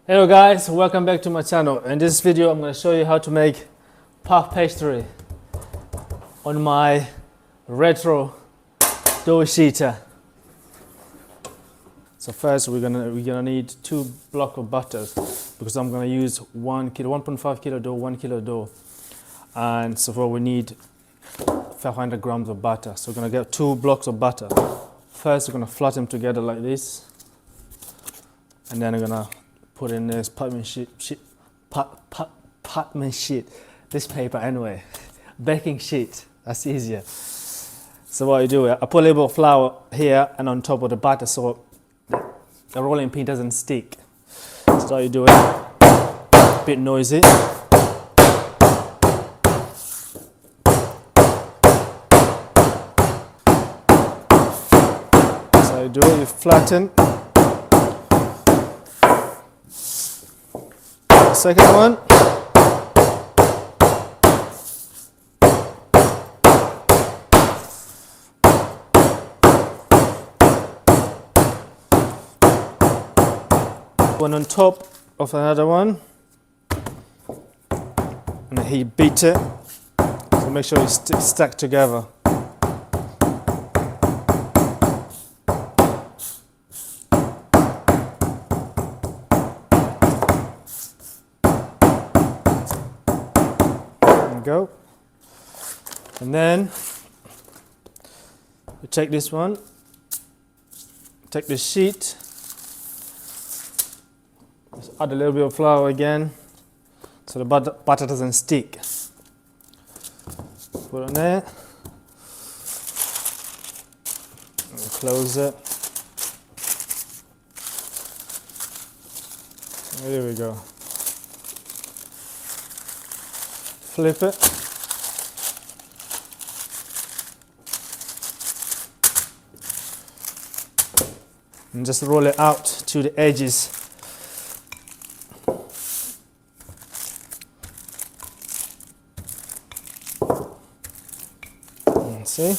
Hello guys, welcome back to my channel. In this video I'm going to show you how to make puff pastry on my retro dough sheeter. So first we're gonna need 2 blocks of butter because I'm going to use 1.5 kilo dough, 1 kilo dough, and so far we need 500 grams of butter. So we're going to get 2 blocks of butter. First we're going to flatten them together like this, and then we're going to put in this parchment sheet, this paper anyway, baking sheet, that's easier. So what I do, I put a little bit of flour here and on top of the butter so the rolling pin doesn't stick. So you do it, a bit noisy. So you do it, you flatten. Second one, one on top of another one, and he beat it, so make sure it's stack together. Go. And then you take this one, take this sheet, just add a little bit of flour again so the butter doesn't stick. Put it on there and close it. There we go. Flip it. And just roll it out to the edges. And see?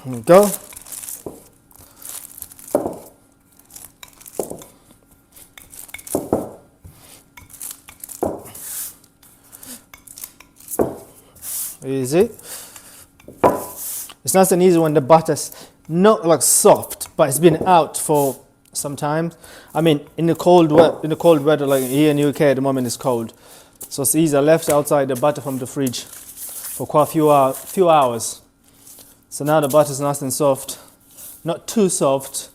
There we go. Easy. It's nice and easy when the butter's not like soft, but it's been out for some time. I mean, in the cold weather, like here in the UK at the moment, it's cold, so it's easy. I left outside the butter from the fridge for quite a few hours. So now the butter's nice and soft, not too soft,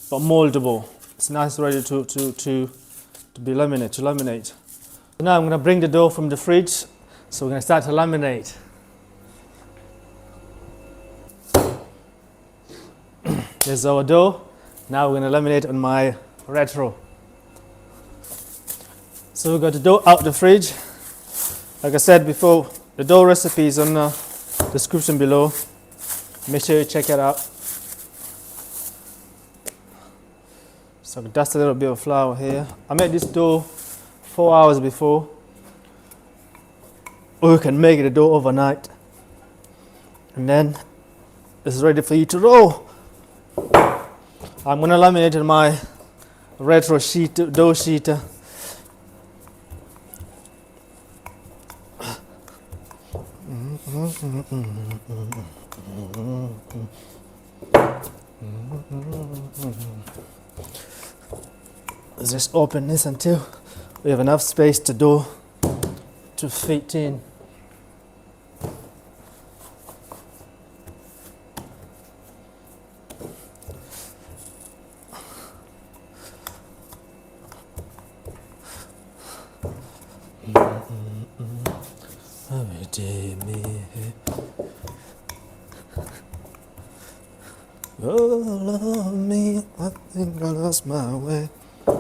but moldable. It's nice, ready to be laminate. So now I'm gonna bring the dough from the fridge. So we're going to start to laminate. There's our dough. Now we're going to laminate on my retro. So we got the dough out the fridge. Like I said before, the dough recipe is on the description below. Make sure you check it out. So I dust a little bit of flour here. I made this dough 4 hours before. Or you can make the dough overnight, and then it's ready for you to roll. I'm going to laminate in my retro dough sheeter. Let's just open this until we have enough space to dough to fit in. Oh, love me, I think I lost my way. I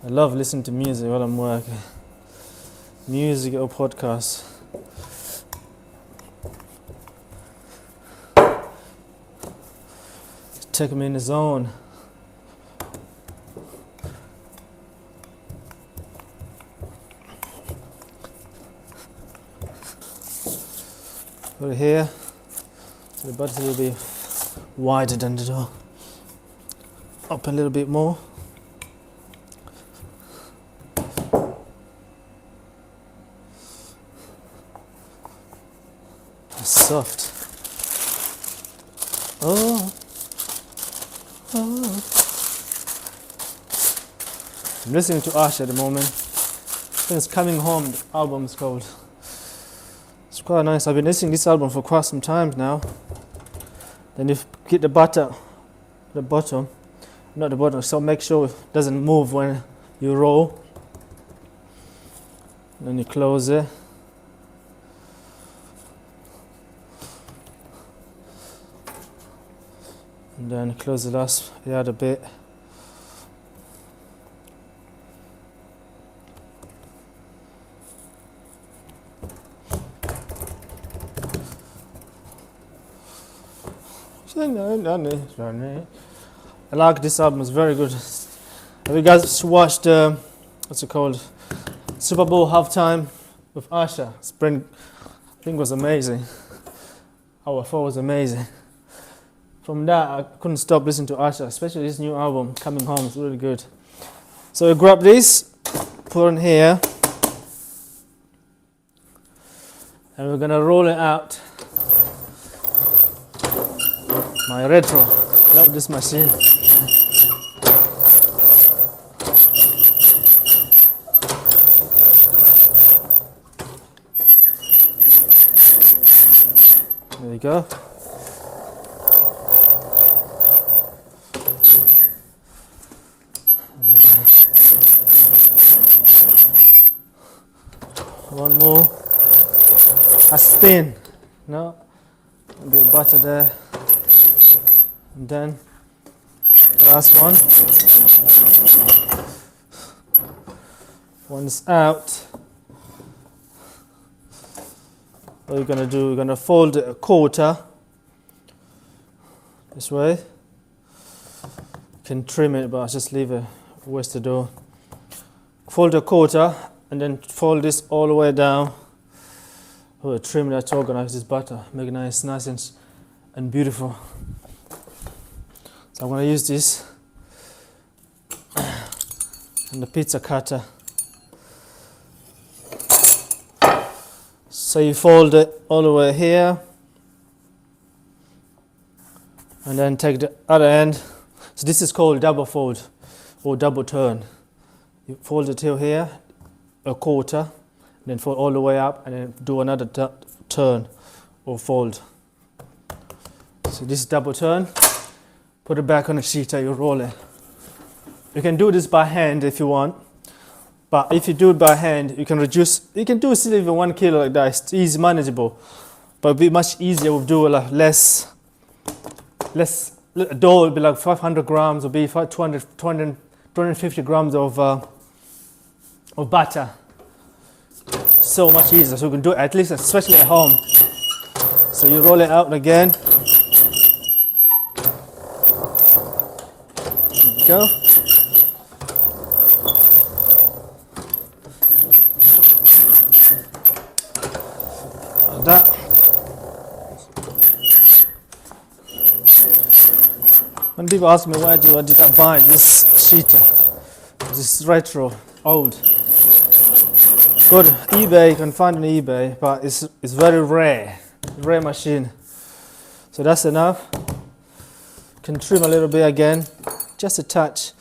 love listening to music while I'm working. Music or podcasts. Take me in the zone. Put it here, so the butter will be wider than the dough. Up a little bit more. It's soft. Oh. I'm listening to Ash at the moment. I think it's Coming Home, the album is called. It's quite nice. I've been listening to this album for quite some time now. Then you get the butter, the bottom, not the bottom, so make sure it doesn't move when you roll. Then you close it. And then close the other bit. I like this album, it's very good. Have you guys watched, what's it called? Super Bowl halftime with Usher. I think it was amazing. Our 4 was amazing. From that, I couldn't stop listening to Usher, especially this new album, Coming Home, it's really good. So you grab this, put it in here, and we're gonna roll it out. My retro, love this machine. There you go. One more. A spin. No. A bit of butter there. And then last one. Once out, what you're gonna do, you're gonna fold it a quarter this way. You can trim it, but I'll just leave it, waste the dough. Fold a quarter and then fold this all the way down. Oh, trim that to organize this butter, make it nice and beautiful. So I'm going to use this and the pizza cutter. So you fold it all the way here and then take the other end. So this is called double fold or double turn. You fold it till here, a quarter, then fold all the way up and then do another turn or fold. So this is double turn. Put it back on the sheet and you roll it. You can do this by hand if you want, but if you do it by hand, you can reduce. You can do still even 1 kilo like that. It's easy, manageable, but it'd be much easier. We'll do like less. Dough will be like 500 grams, or be 250 grams of butter. So much easier. So you can do it at least, especially at home. So you roll it out again. Go. Like that. When people ask me why did I buy this sheeter, this retro, old. Go to eBay, you can find it on eBay, but it's very rare machine. So that's enough. You can trim a little bit again. Just a touch.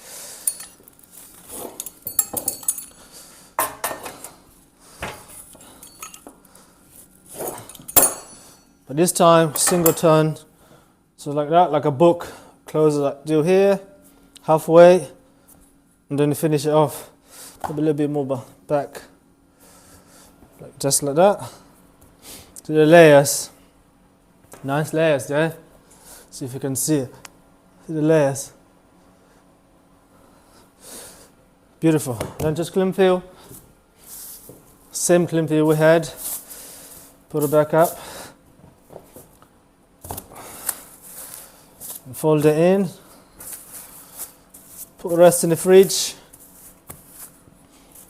But this time, single turn. So like that, like a book. Close it like do here, halfway, and then you finish it off. Put a little bit more back. Just like that. To the layers. Nice layers there. See if you can see it. See the layers. Beautiful. Then just cling fill. Same cling fill we had. Put it back up. And fold it in. Put the rest in the fridge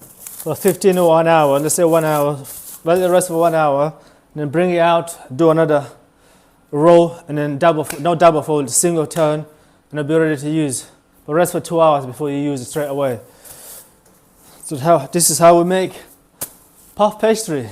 for 15 or 1 hour. Let's say 1 hour. Let the rest for 1 hour. and then bring it out, do another roll, and then no double fold, single turn, and it'll be ready to use. But rest for 2 hours before you use it straight away. So this is how we make puff pastry.